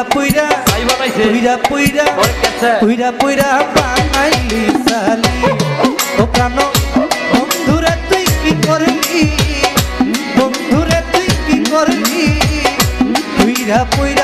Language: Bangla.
পুইরা পুইরা পুইরা পুইরা পুইরা পুইরা বানাইলি সালি ও প্রাণ বন্ধুরে তুই কি করলি বন্ধুরে তুই কি করলি পুইরা পুইরা